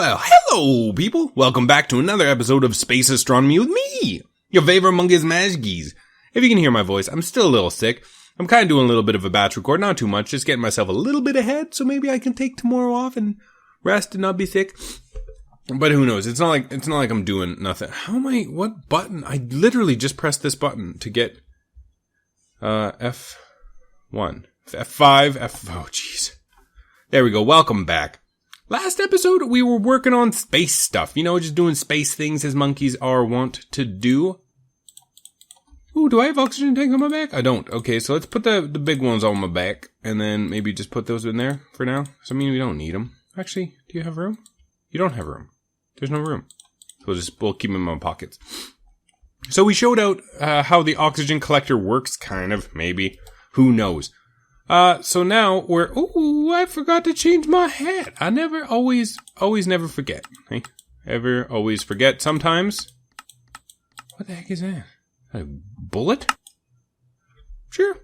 Well, hello, people. Welcome back to another episode of Space Astronomy with me, your favorite monkey smashkeys. If you can hear my voice, I'm still a little sick. I'm kind of doing a little bit of a batch record, not too much, just getting myself a little bit ahead, so maybe I can take tomorrow off and rest and not be sick. But who knows? It's not like I'm doing nothing. What button? I literally just pressed this button to get F1, F5, oh jeez. There we go. Welcome back. Last episode, we were working on space stuff. You know, just doing space things as monkeys are wont to do. Ooh, do I have oxygen tanks on my back? I don't. Okay, so let's put the big ones on my back, and then maybe just put those in there for now. So, I mean, we don't need them. Actually, do you have room? You don't have room. There's no room. So we'll keep them in my pockets. So we showed out how the oxygen collector works, kind of, maybe. Who knows? So now ooh, I forgot to change my hat. I always never forget. Hey, always forget sometimes. What the heck is that? A bullet? Sure.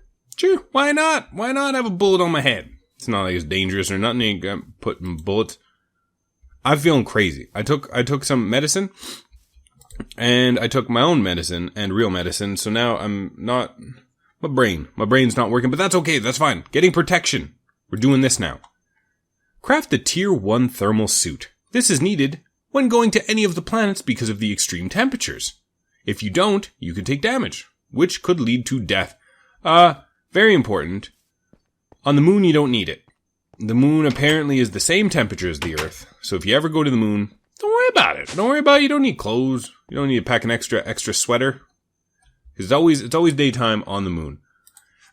Why not? Why not have a bullet on my head? It's not like it's dangerous or nothing. You can put bullets. I'm feeling crazy. I took some medicine, and I took my own medicine and real medicine. So now I'm not. My brain's not working, but that's okay. That's fine. Getting protection. We're doing this now. Craft a Tier 1 thermal suit. This is needed when going to any of the planets because of the extreme temperatures. If you don't, you could take damage, which could lead to death. Very important. On the moon, you don't need it. The moon apparently is the same temperature as the Earth, so if you ever go to the moon, don't worry about it. Don't worry about it. You don't need clothes. You don't need to pack an extra sweater. It's always daytime on the moon.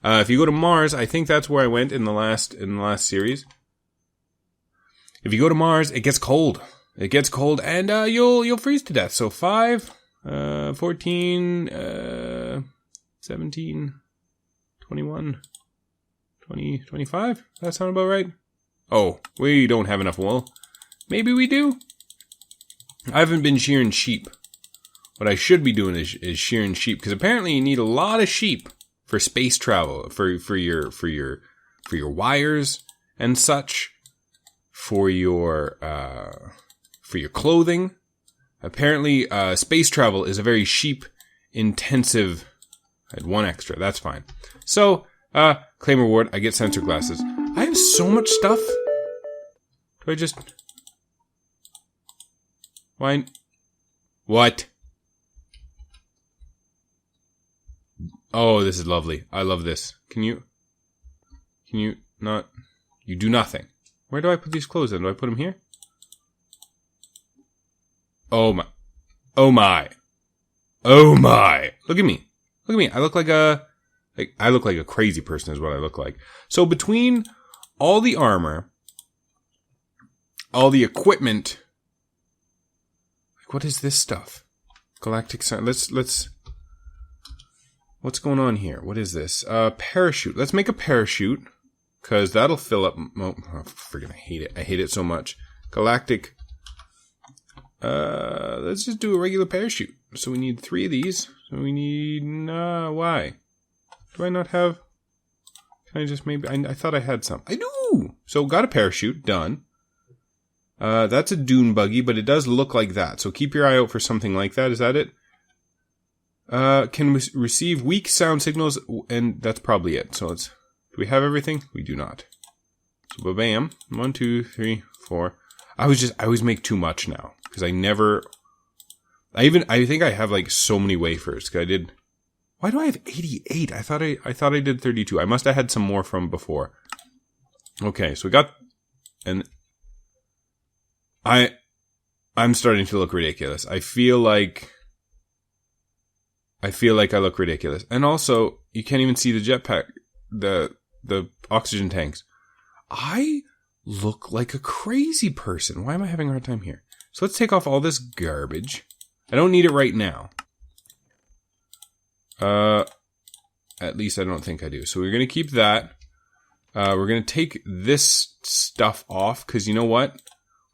If you go to Mars, I think that's where I went in the last series. If you go to Mars, it gets cold. It gets cold, and you'll freeze to death. So 5, 14, 17, 21, 20, 25. That sound about right? Oh, we don't have enough wool. Maybe we do. I haven't been shearing sheep. What I should be doing is shearing sheep, because apparently you need a lot of sheep for space travel, for your wires and such, for your clothing. Apparently, space travel is a very sheep intensive. I had one extra. That's fine. So, claim reward. I get sensor glasses. I have so much stuff. Do I just? Why? What? Oh, this is lovely. I love this. Can you not? You do nothing. Where do I put these clothes in? Do I put them here? Oh my. Oh my. Oh my. Look at me. Look at me. I look like a crazy person is what I look like. So between all the armor, all the equipment, what is this stuff? Galactic science. Let's what's going on here? What is this? Parachute. Let's make a parachute, because that'll fill up. Oh, friggin' I hate it. I hate it so much. Galactic. Let's just do a regular parachute. So we need 3 of these. So we need, why? Do I not have, can I just maybe, I thought I had some. I do! So got a parachute, done. That's a dune buggy, but it does look like that. So keep your eye out for something like that. Is that it? Can we receive weak sound signals, and that's probably it. So do we have everything? We do not. So bam, 1, 2, 3, 4. I always make too much now, because I think I have like so many wafers, because I did, why do I have 88? I thought I did 32. I must have had some more from before. Okay, so we got, and I'm starting to look ridiculous. I feel like I look ridiculous. And also, you can't even see the jetpack, the oxygen tanks. I look like a crazy person. Why am I having a hard time here? So let's take off all this garbage. I don't need it right now. At least I don't think I do. So we're going to keep that. We're going to take this stuff off, because you know what?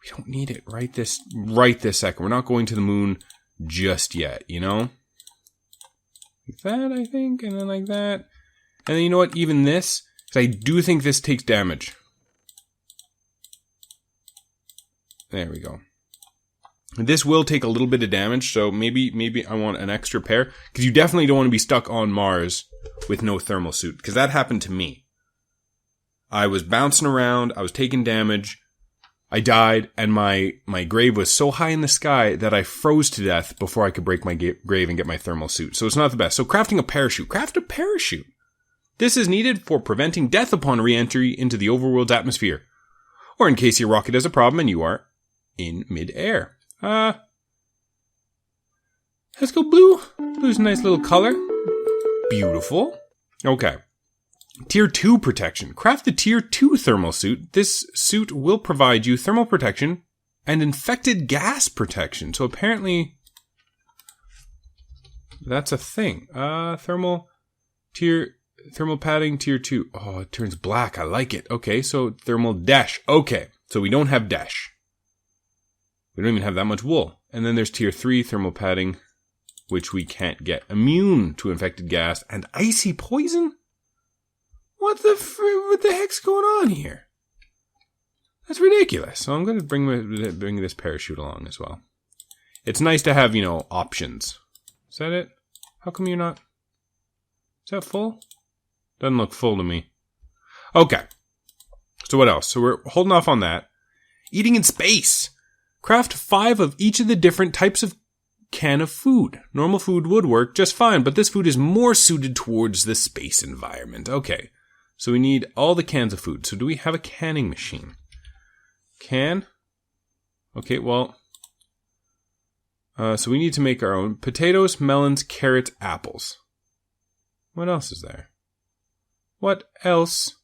We don't need it right this second. We're not going to the moon just yet, you know? Like that, I think, and then like that. And then you know what? Even this, because I do think this takes damage. There we go. This will take a little bit of damage, so maybe I want an extra pair. Because you definitely don't want to be stuck on Mars with no thermal suit. Because that happened to me. I was bouncing around, I was taking damage, I died, and my grave was so high in the sky that I froze to death before I could break my grave and get my thermal suit. So it's not the best. So crafting a parachute. Craft a parachute. This is needed for preventing death upon re-entry into the overworld's atmosphere. Or in case your rocket has a problem and you are in mid-air. Let's go blue. Blue's a nice little color. Beautiful. Okay. Tier 2 protection. Craft the Tier 2 thermal suit. This suit will provide you thermal protection and infected gas protection. So apparently, that's a thing. Thermal padding Tier 2. Oh, it turns black. I like it. Okay, so thermal dash. Okay, so we don't have dash. We don't even have that much wool. And then there's Tier 3 thermal padding, which we can't get. Immune to infected gas and icy poison? What the heck's going on here? That's ridiculous. So I'm going to bring this parachute along as well. It's nice to have, options. Is that it? How come you're not? Is that full? Doesn't look full to me. Okay. So what else? So we're holding off on that. Eating in space. Craft 5 of each of the different types of can of food. Normal food would work just fine, but this food is more suited towards the space environment. Okay. So we need all the cans of food. So do we have a canning machine? Can? Okay, well. So we need to make our own. Potatoes, melons, carrots, apples. What else is there? What else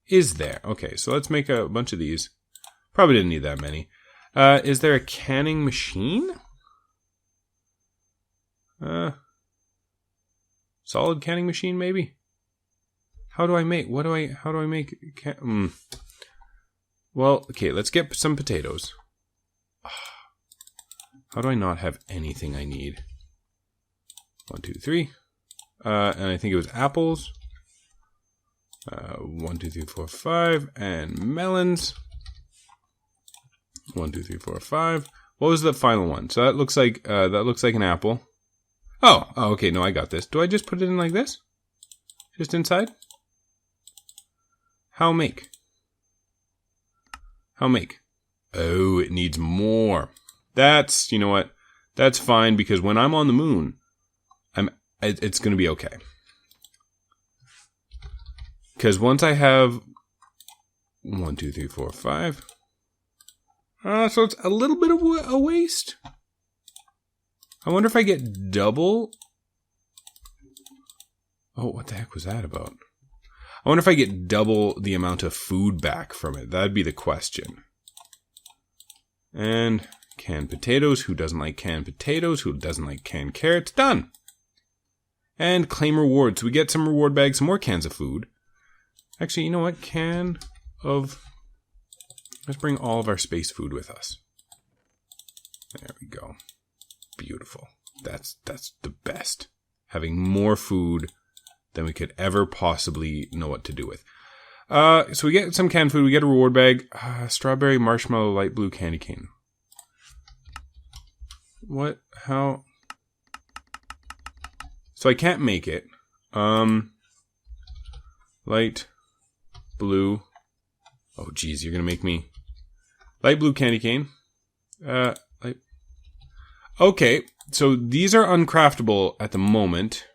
is there? Okay, so let's make a bunch of these. Probably didn't need that many. Is there a canning machine? Solid canning machine, maybe? How do I make? How do I make? Well, okay, let's get some potatoes. How do I not have anything I need? 1, 2, 3. And I think it was apples. 1, 2, 3, 4, 5. And melons. 1, 2, 3, 4, 5. What was the final one? So that looks like an apple. Oh, okay, no, I got this. Do I just put it in like this? Just inside? How make? Oh, it needs more. That's, you know what? That's fine because when I'm on the moon, it's going to be okay. Because once I have 1, 2, 3, 4, 5. So it's a little bit of a waste. I wonder if I get double. Oh, what the heck was that about? I wonder if I get double the amount of food back from it. That'd be the question. And canned potatoes. Who doesn't like canned potatoes? Who doesn't like canned carrots? Done. And claim rewards. So we get some reward bags, some more cans of food. Actually, you know what? Let's bring all of our space food with us. There we go. Beautiful. That's the best. Having more food than we could ever possibly know what to do with. So we get some canned food. We get a reward bag. Strawberry, marshmallow, light blue, candy cane. What? How? So I can't make it. Light blue. Oh, geez, you're going to make me. Light blue candy cane. Okay, so these are uncraftable at the moment.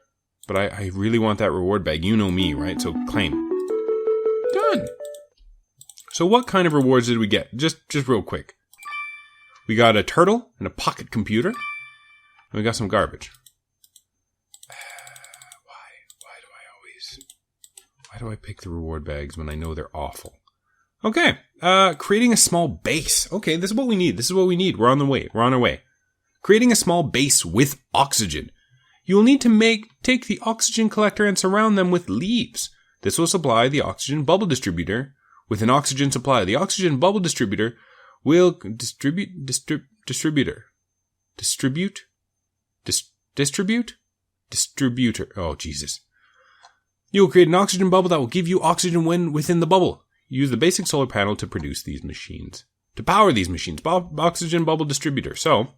But I really want that reward bag. You know me, right? So claim. Done. So what kind of rewards did we get? Just real quick. We got a turtle and a pocket computer. And we got some garbage. Why do I pick the reward bags when I know they're awful? Okay. Creating a small base. Okay, this is what we need. We're on our way. Creating a small base with oxygen. You will need to take the oxygen collector and surround them with leaves. This will supply the oxygen bubble distributor with an oxygen supply. The oxygen bubble distributor will distribute. Oh, Jesus. You will create an oxygen bubble that will give you oxygen when within the bubble. Use the basic solar panel to produce these machines. to power these machines. Oxygen bubble distributor. So,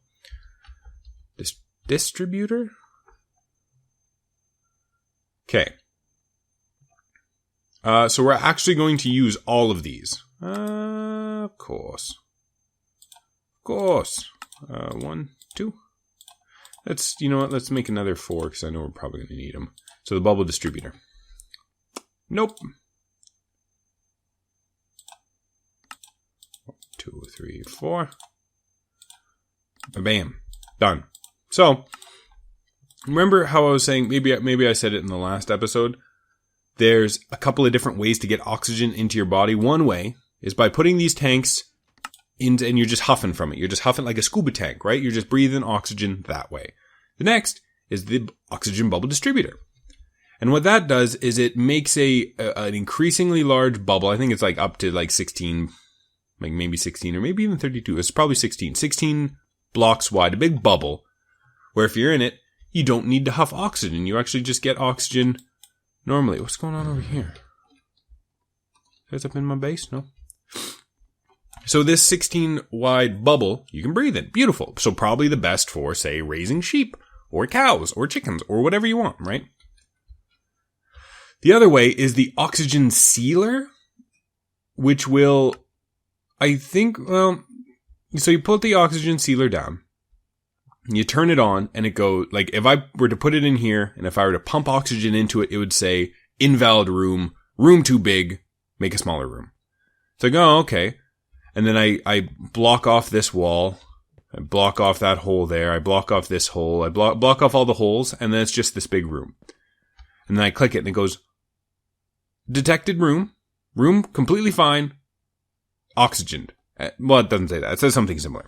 distributor? Okay. So we're actually going to use all of these. Of course. Of course. 1, 2. You know what? Let's make another 4 because I know we're probably going to need them. So the bubble distributor. Nope. 1, 2, 3, 4. Bam. Done. So, remember how I was saying, maybe I said it in the last episode, there's a couple of different ways to get oxygen into your body. One way is by putting these tanks in, and you're just huffing from it. You're just huffing like a scuba tank, right? You're just breathing oxygen that way. The next is the oxygen bubble distributor. And what that does is it makes an increasingly large bubble. I think it's like up to like 16, like maybe 16 or maybe even 32. It's probably 16. 16 blocks wide, a big bubble where if you're in it, you don't need to huff oxygen. You actually just get oxygen normally. What's going on over here? Is up in my base? No. So this 16 wide bubble, you can breathe in. Beautiful. So probably the best for, say, raising sheep or cows or chickens or whatever you want, right? The other way is the oxygen sealer, which will, I think, well, so you put the oxygen sealer down, you turn it on, and it goes, like, if I were to put it in here, and if I were to pump oxygen into it, it would say, invalid room, room too big, make a smaller room. It's like, oh, okay. And then I block off this wall, I block off that hole there, I block off this hole, I block off all the holes, and then it's just this big room. And then I click it, and it goes, detected room completely fine, oxygened. Well, it doesn't say that. It says something similar.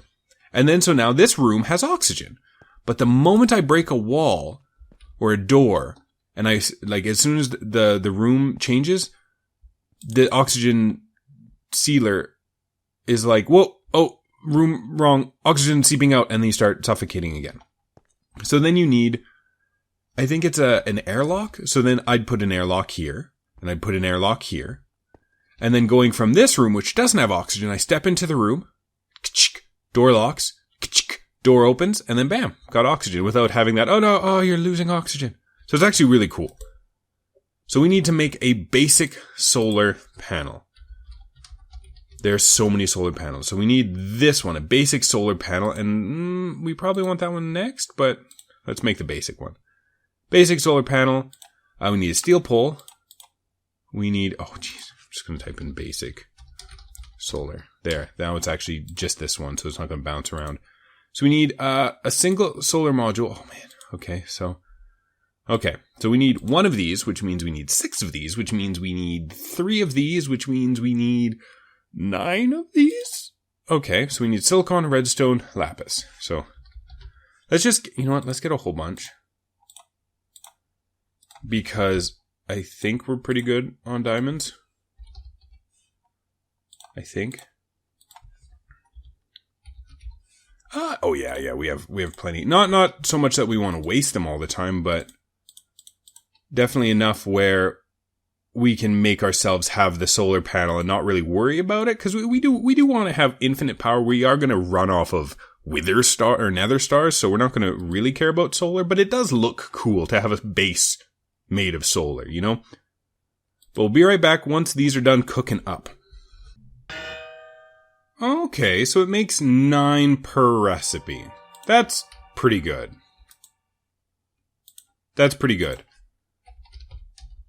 And then so now this room has oxygen. But the moment I break a wall or a door, and I, like, as soon as the room changes, the oxygen sealer is like, whoa, oh, room wrong, oxygen seeping out, and then you start suffocating again. So then you need, I think it's an airlock. So then I'd put an airlock here. And I put an airlock here. And then going from this room, which doesn't have oxygen, I step into the room. Door locks. Door opens. And then bam, got oxygen without having that, oh no, oh, you're losing oxygen. So it's actually really cool. So we need to make a basic solar panel. There's so many solar panels. So we need this one, a basic solar panel. And we probably want that one next, but let's make the basic one. Basic solar panel. We need a steel pole. We need, oh jeez, I'm just going to type in basic solar. There, now it's actually just this one, so it's not going to bounce around. So we need a single solar module. Oh man, okay, so we need 1 of these, which means we need 6 of these, which means we need 3 of these, which means we need 9 of these. Okay, so we need silicon, redstone, lapis. So let's just, you know what, let's get a whole bunch. Because I think we're pretty good on diamonds. I think. Oh yeah, we have plenty. Not so much that we want to waste them all the time, but definitely enough where we can make ourselves have the solar panel and not really worry about it, because we do want to have infinite power. We are going to run off of wither star or nether stars, so we're not going to really care about solar, but it does look cool to have a base made of solar, you know? But we'll be right back once these are done cooking up. Okay, so it makes 9 per recipe. That's pretty good. That's pretty good.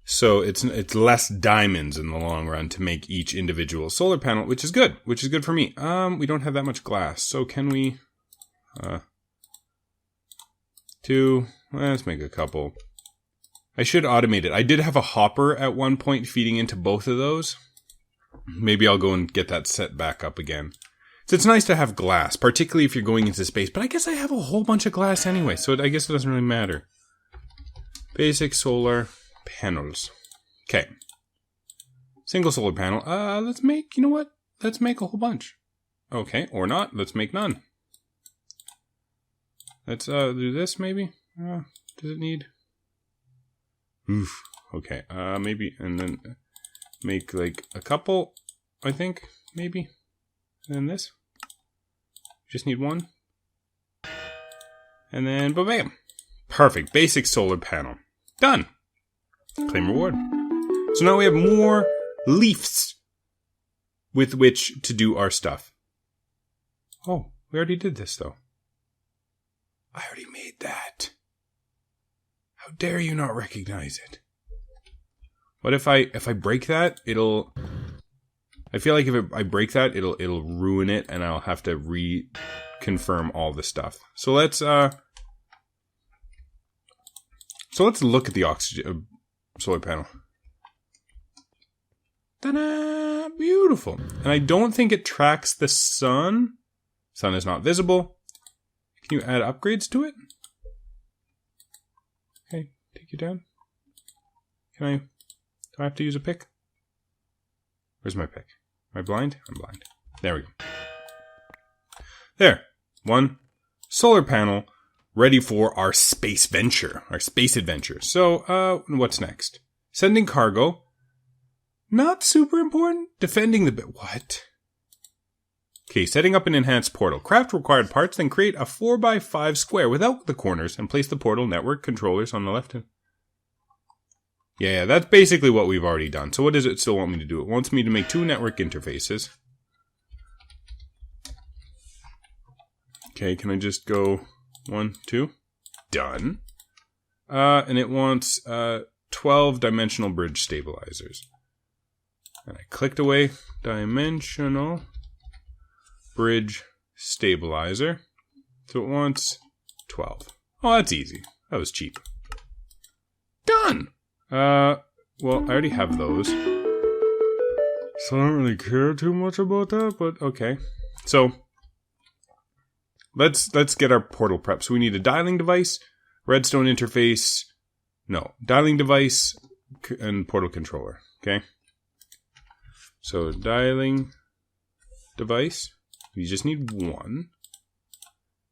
So it's less diamonds in the long run to make each individual solar panel, which is good for me. We don't have that much glass, so can we 2, let's make a couple. I should automate it. I did have a hopper at one point feeding into both of those. Maybe I'll go and get that set back up again. So it's nice to have glass, particularly if you're going into space. But I guess I have a whole bunch of glass anyway, so I guess it doesn't really matter. Basic solar panels. Okay. Single solar panel. Let's make, you know what? Let's make a whole bunch. Okay, or not. Let's make none. Let's do this maybe. Does it need... Oof. Okay. Maybe, and then make like a couple, I think, maybe. And then this. Just need one. And then, bam. Perfect. Basic solar panel. Done. Claim reward. So now we have more leaves with which to do our stuff. Oh, we already did this though. I already made that. How dare you not recognize it? What if I break that? It'll. I feel like if I break that, it'll ruin it, and I'll have to reconfirm all the stuff. So let's look at the oxygen solar panel. Ta-da! Beautiful. And I don't think it tracks the sun. Sun is not visible. Can you add upgrades to it? Okay, take you down. Do I have to use a pick? Where's my pick? Am I blind? I'm blind. There we go. There. One solar panel ready for our space venture, our space adventure. So, what's next? Sending cargo. Not super important. Defending the what? Okay, setting up an enhanced portal. Craft required parts, then create a 4x5 square without the corners and place the portal network controllers on the left hand. Yeah, that's basically what we've already done. So what does it still want me to do? It wants me to make 2 network interfaces. Okay, can I just go 1, 2? Done. And it wants 12 dimensional bridge stabilizers. And I clicked away. Dimensional bridge stabilizer. So it wants 12. Oh, that's easy. That was cheap. Done! Well, I already have those. So I don't really care too much about that, but okay. So, let's get our portal prep. So we need a dialing device, redstone interface, dialing device, and portal controller, okay? So, dialing device, we just need one.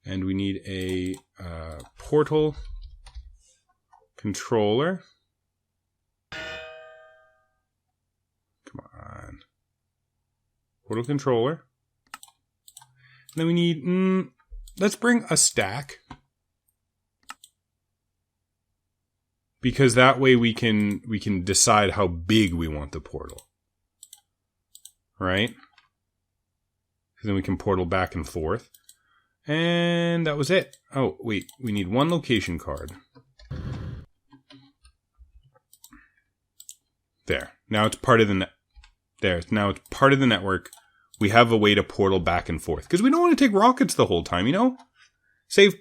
And we need a portal controller. Come on. Portal controller. And then we need, let's bring a stack. Because that way we can decide how big we want the portal. Right? Because then we can portal back and forth. And that was it. Oh, wait. We need one location card. There. Now it's part of the now it's part of the network. We have a way to portal back and forth. Because we don't want to take rockets the whole time, you know? Save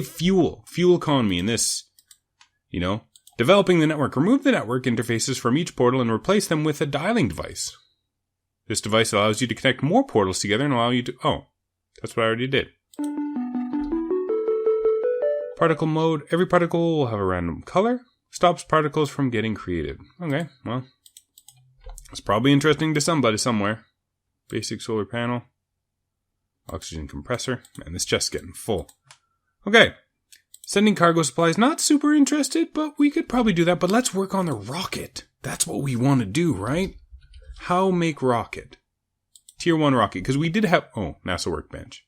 fuel. Fuel economy in this, you know? Developing the network. Remove the network interfaces from each portal and replace them with a dialing device. This device allows you to connect more portals together and allow you to... Oh, that's what I already did. Particle mode. Every particle will have a random color. Stops particles from getting created. Okay, well. It's probably interesting to somebody somewhere. Basic solar panel. Oxygen compressor. Man, this chest's getting full. Okay. Sending cargo supplies. Not super interested, but we could probably do that. But let's work on the rocket. That's what we want to do, right? How make rocket? Tier 1 rocket. Because we did have... Oh, NASA workbench.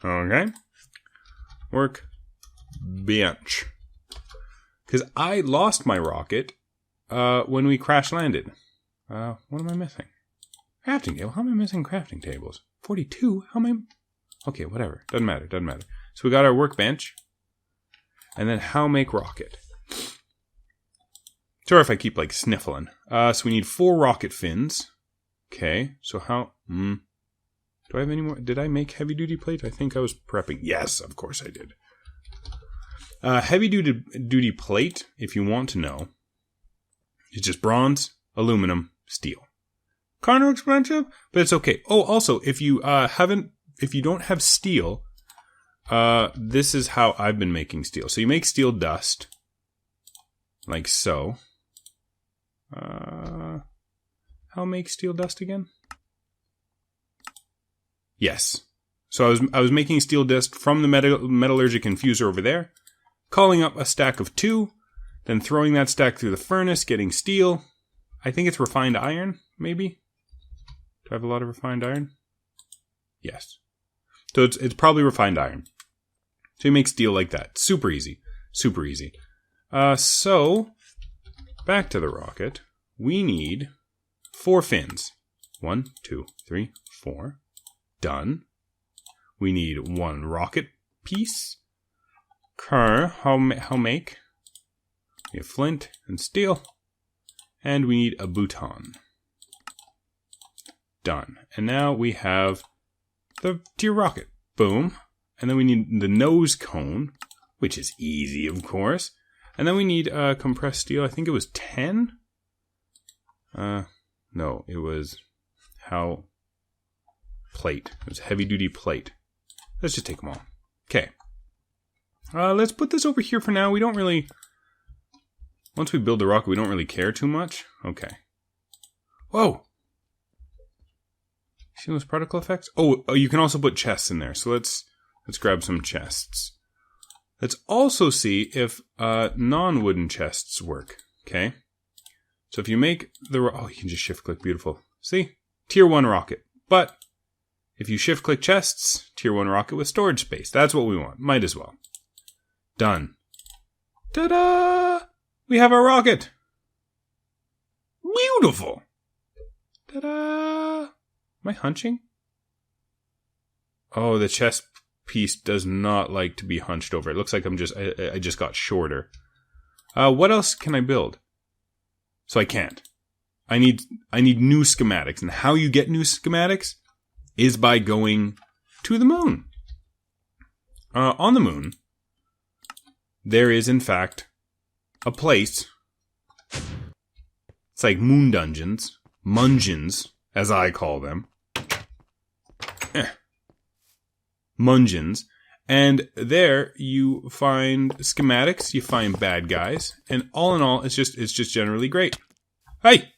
Okay. Workbench. Because I lost my rocket when we crash landed. What am I missing? Crafting table. How am I missing crafting tables? 42? How am I... Okay, whatever. Doesn't matter. So we got our workbench. And then how make rocket. Sorry if I keep, like, sniffling. So we need 4 rocket fins. Okay. So how... Do I have any more? Did I make heavy duty plate? I think I was prepping. Yes, of course I did. Heavy duty plate, if you want to know, is just bronze, aluminum, steel. Kind of expensive, but it's okay. Oh, also, if you don't have steel, this is how I've been making steel. So you make steel dust, like so. How make steel dust again? Yes. So I was making steel dust from the metallurgic infuser over there, calling up a stack of 2, then throwing that stack through the furnace, getting steel. I think it's refined iron, maybe? Do I have a lot of refined iron? Yes. So it's probably refined iron. So you make steel like that. Super easy. Super easy. So, back to the rocket. We need 4 fins. 1, 2, 3, 4. Done. We need 1 rocket piece. How make? We have flint and steel. And we need a bouton. Done. And now we have the dear rocket. Boom. And then we need the nose cone, which is easy, of course. And then we need compressed steel. I think it was 10? No, it was plate. It was heavy-duty plate. Let's just take them all. Okay. Let's put this over here for now. We don't really... Once we build the rocket, we don't really care too much. Okay. Whoa! See those particle effects? Oh, you can also put chests in there. So let's grab some chests. Let's also see if non-wooden chests work. Okay. So if you make the... Oh, you can just shift-click. Beautiful. See? Tier 1 rocket. But if you shift-click chests, Tier 1 rocket with storage space. That's what we want. Might as well. Done. Ta-da! We have our rocket! Beautiful! Ta-da! Am I hunching? Oh, the chest piece does not like to be hunched over. It looks like I just got shorter. What else can I build? So I can't. I need new schematics. And how you get new schematics is by going to the moon. On the moon, there is, in fact, a place. It's like moon dungeons. Mungeons, as I call them. Mungeons. And there you find schematics, you find bad guys, and all in all, it's just generally great. Hey!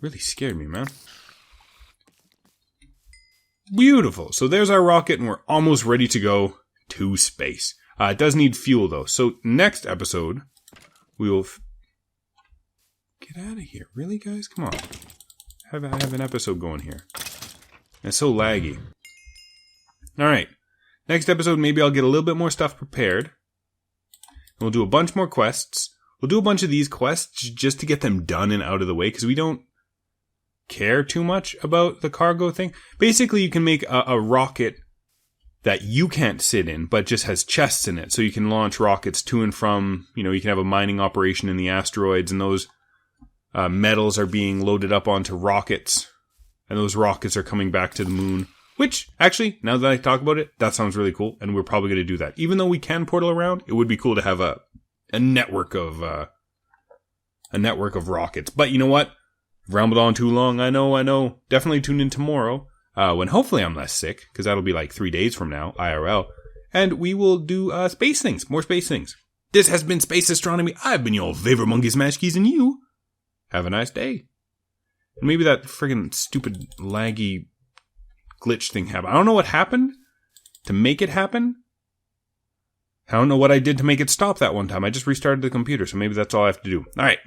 Really scared me, man. Beautiful. So there's our rocket, and we're almost ready to go to space. It does need fuel, though. So next episode, we will... Get out of here. Really, guys? Come on. I have an episode going here. It's so laggy. Alright. Next episode, maybe I'll get a little bit more stuff prepared. We'll do a bunch more quests. We'll do a bunch of these quests just to get them done and out of the way, because we don't care too much about the cargo thing. Basically, you can make a rocket that you can't sit in, but just has chests in it. So you can launch rockets to and from, you can have a mining operation in the asteroids, and those metals are being loaded up onto rockets, and those rockets are coming back to the moon. Which, actually, now that I talk about it, that sounds really cool, and we're probably going to do that. Even though we can portal around, it would be cool to have a network of rockets. But you know what? I've rambled on too long. I know. Definitely tune in tomorrow, when hopefully I'm less sick, because that'll be like 3 days from now, IRL. And we will do space things, more space things. This has been Space Astronomy. I've been your favorite monkey smashkeys, and you have a nice day. And maybe that friggin' stupid laggy glitch thing happened. I don't know what happened to make it happen. I don't know what I did to make it stop that one time. I just restarted the computer, so maybe that's all I have to do. Alright.